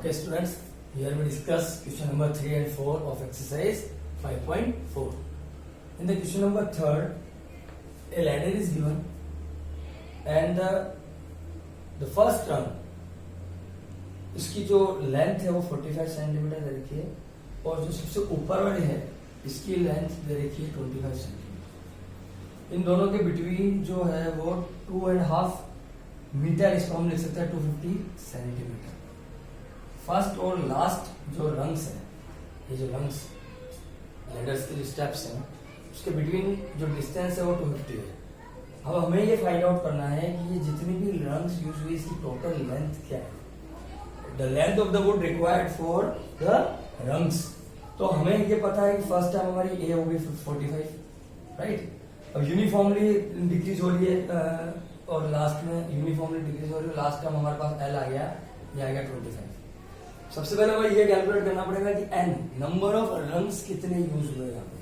Okay students, here we discuss question number 3 and 4 of exercise 5.4. In the question number 3rd, a ladder is given and the first rung, इसकी जो length है वो 45 centimetre दे रखी है और जो सबसे ऊपर वाली है इसकी लेंथ दे रखी है 25 सेंटीमीटर। इन दोनों के बिटवीन जो है वो 2.5 मीटर, इसको हम लिख सकते हैं 250 सेंटीमीटर। फर्स्ट और लास्ट जो रंग्स है, ये जो रंग्स लैडर्स के जो स्टेप्स हैं उसके बिटवीन जो डिस्टेंस है वो 250 है। अब हमें ये फाइंड आउट करना है कि ये जितनी भी रंग्स यूज हुई इसकी टोटल लेंथ क्या है, the length of the wood required for the rungs. तो हमें ये पता है कि फर्स्ट टाइम हमारी ए होगी 45, राइट। अब यूनिफॉर्मली डिक्रीज हो रही है और लास्ट में यूनिफॉर्मली डिक्रीज हो रही है, लास्ट टाइम हमारे पास एल आ गया, ये आ गया 25। सबसे पहले हमें ये कैलकुलेट करना पड़ेगा कि एन नंबर ऑफ रंग्स कितने यूज हुए यहाँ पे।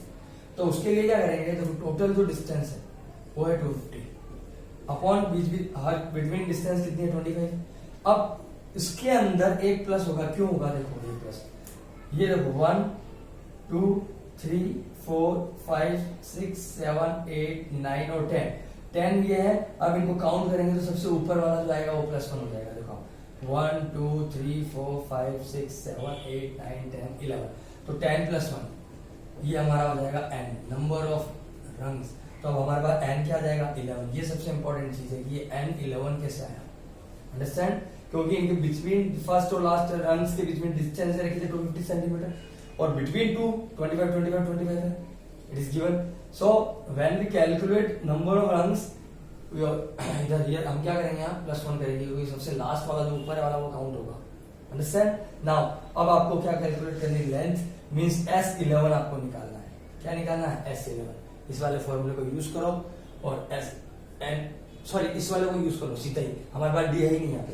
तो उसके लिए क्या करेंगे, तो टोटल जो डिस्टेंस है वो है 250 अपॉन बिटवीन डिस्टेंस कितनी है 25। अब इसके अंदर एक प्लस होगा, क्यों होगा देखो ये प्लस, ये देखो 1 2 3 4 5 6 7 8 9 और 10 ये है। अब इनको काउंट करेंगे तो सबसे ऊपर वाला जो आएगा वो +1 हो जाएगा। देखो 1 2 3 4 5 6 7 8 9 10 11, तो 10 + 1 ये हमारा हो जाएगा n नंबर ऑफ रंग्स। तो अब हमारे पास n क्या आ जाएगा 11। ये सबसे इंपॉर्टेंट चीज है कि ये n 11 कैसे आया, अंडरस्टैंड, क्योंकि इनके बिटवीन फर्स्ट और लास्ट रंग्स के बीच में डिस्टेंस रखी थी 250 सेंटीमीटर और बिटवीन 25 है, it is given. So when we calculate number of rungs, इधर हियर हम क्या करेंगे, यहाँ +1 करेंगे क्योंकि सबसे लास्ट वाला जो ऊपर वाला वो काउंट होगा, अंडरस्टैंड। नाउ अब आपको क्या कैलकुलेट करनी, लेंथ मींस S11 आपको निकालना है। क्या निकालना है, S11। इस वाले फॉर्मूले को यूज करो और इस वाले को यूज करो सीधा ही, हमारे पास डी है ही नहीं यहाँ पे।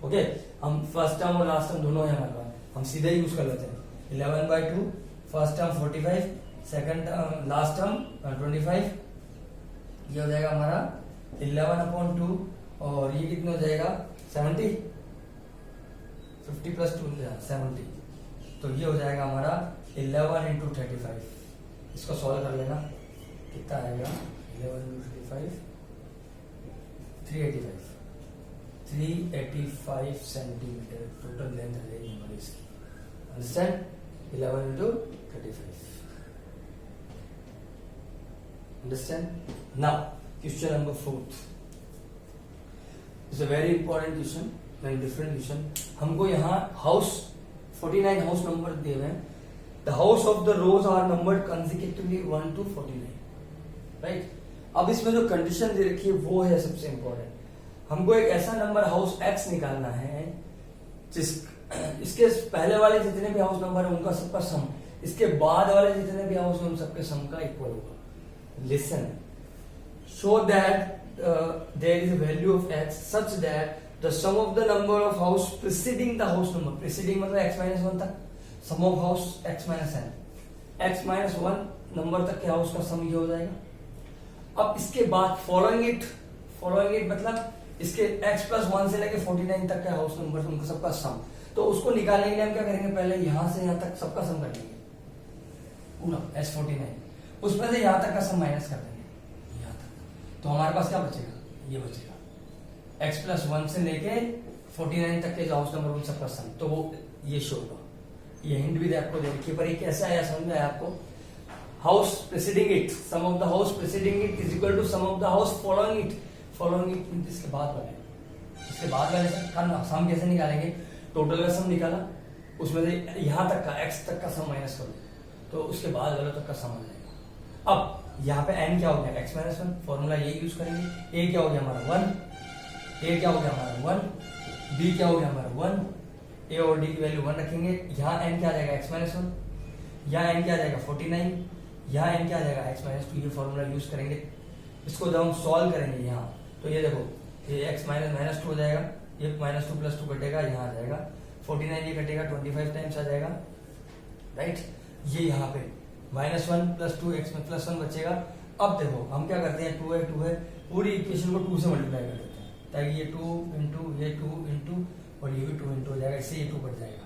ओके, हम फर्स्ट टर्म और लास्ट टर्म दोनों है हमारे पास, हम सीधा ही यूज कर लेते हैं। 11/2 first term 45, second last term 25, ये हो जाएगा हमारा 11/2 और ये कितना हो जाएगा 70, 50 + 2 70, तो ये हो जाएगा हमारा 11 × 35। इसको सॉल्व कर लेना, कितना आएगा 11 × 35 385 सेंटीमीटर टोटल लेंथ है हमारी इसकी, understand. 11 × 35, understand. Now question number 4 is a very important question and different question. हमको यहाँ हाउस 49 हाउस नंबर दिए हुए हैं। The house of the rows are numbered consecutively 1 to 49, right. अब इसमें जो कंडीशन दे रखी है वो है सबसे इंपॉर्टेंट। हमको एक ऐसा नंबर हाउस x निकालना है इसके पहले वाले जितने भी हाउस नंबर है उनका सबका सम इसके बाद वाले जितने भी हाउस उन सबके सम का इक्वल होगा। Listen, show that there is a value of x such that the sum of the number of house preceding the house number, preceding मतलब x-1 तक, सम of house x-n, x-1 number तक के house का सम ये हो जाएगा। अब इसके बाद फॉलोइंग इट मतलब इसके x+1 से लेके 49 तक के हाउस नंबर उनका सबका सम, तो उसको निकालने के लिए हम क्या करेंगे, पहले यहां से यहां तक सबका सम कर लेंगे पूरा S49, उसमें से यहां तक का सम माइनस कर देंगे यहां तक, तो हमारे पास क्या बचेगा, ये बचेगा x+1 से लेके 49 तक के जो हाउस नंबर उन सबका सम, तो वो ये शो होगा। ये हिंट भी आपको दे रखी है, पर ये कैसा आया समझ में आया आपको। House preceding it, sum of the house preceding it is equal to sum of the house following it इसके बाद वाले का सम कैसे निकालेंगे, टोटल का सम निकाला, उसमें से यहां तक का x तक का सम माइनस करो तो उसके बाद वाले तक का सम आ जाएगा। अब यहाँ पे n क्या हो गया x-1, फॉर्मूला ये यूज करेंगे। a क्या हो गया हमारा 1, a क्या हो गया हमारा 1, b क्या हो गया हमारा 1, a और d की वैल्यू 1 रखेंगे। यहाँ n क्या आ जाएगा x-1, यहाँ n क्या आ जाएगा 49, यहाँ n क्या आ जाएगा x-2, ये फॉर्मूला यूज करेंगे। इसको जब हम सॉल्व करेंगे यहाँ, तो ये देखो ये x-2 हो जाएगा, ये -2 + 2 कटेगा, यहाँ आ जाएगा 49, ये कटेगा 25 टाइम्स आ जाएगा, राइट। ये यहाँ पे -1 + 2 x+1 बचेगा। अब देखो हम क्या करते हैं, 2 है पूरी इक्वेशन को 2 से मल्टीप्लाई कर देते हैं ताकि ये 2 × ये 2 × और ये भी 2 इंटू हो जाएगा, इससे ये 2 कट जाएगा।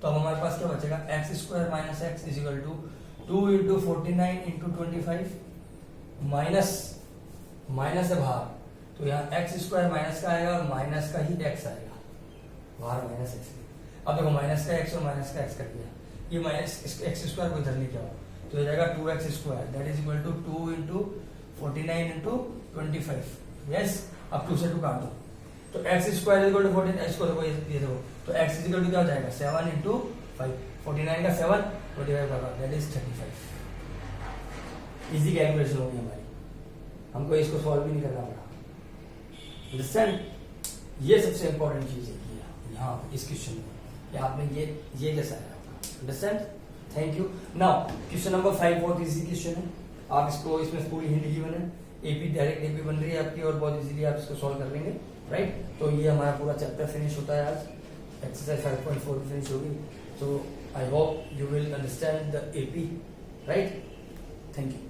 तो अब हमारे पास क्या बचेगा, x square minus x is equal to 2 into 49 into 25 minus है बाहर, तो यहाँ एक्स स्क्वायर माइनस का आएगा और माइनस का ही एक्स आएगा, बाहर माइनस एक्स। अब देखो माइनस का एक्स और माइनस का एक्स कर दिया, ये माइनस एक्स स्क्वायर को इधर लेके आओ तो हो जाएगा 2x square that is equal to 2 into 49 into 25। Yes, अब 2 से 2 काट दो तो एक्स स्क्वायर इक्वल टू 14, इसको देखो ये देखो तो एक्स इक्वल टू क्या हो जाएगा 7 इंटू 5, 49 का 7 45 दैट इज 35। इजी कैलकुलेशन होगी हमारी, हमको इसको सॉल्व भी नहीं करना पड़ा। अंडरस्टैंड, ये सबसे इंपॉर्टेंट चीज है कि यहाँ इस क्वेश्चन में कि आपने ये कैसा है आपका। Understand, thank you. Now question number 5 बहुत इजी क्वेश्चन है, आप इसको इसमें पूरी हिंट गिवन है, एपी डायरेक्ट एपी बन रही है आपकी और बहुत इजीली आप इसको सॉल्व कर लेंगे, राइट। तो ये हमारा पूरा चैप्टर फिनिश होता है आज, एक्सरसाइज 5.4 फिनिश होगी। So I hope you will understand the AP, right? Thank you.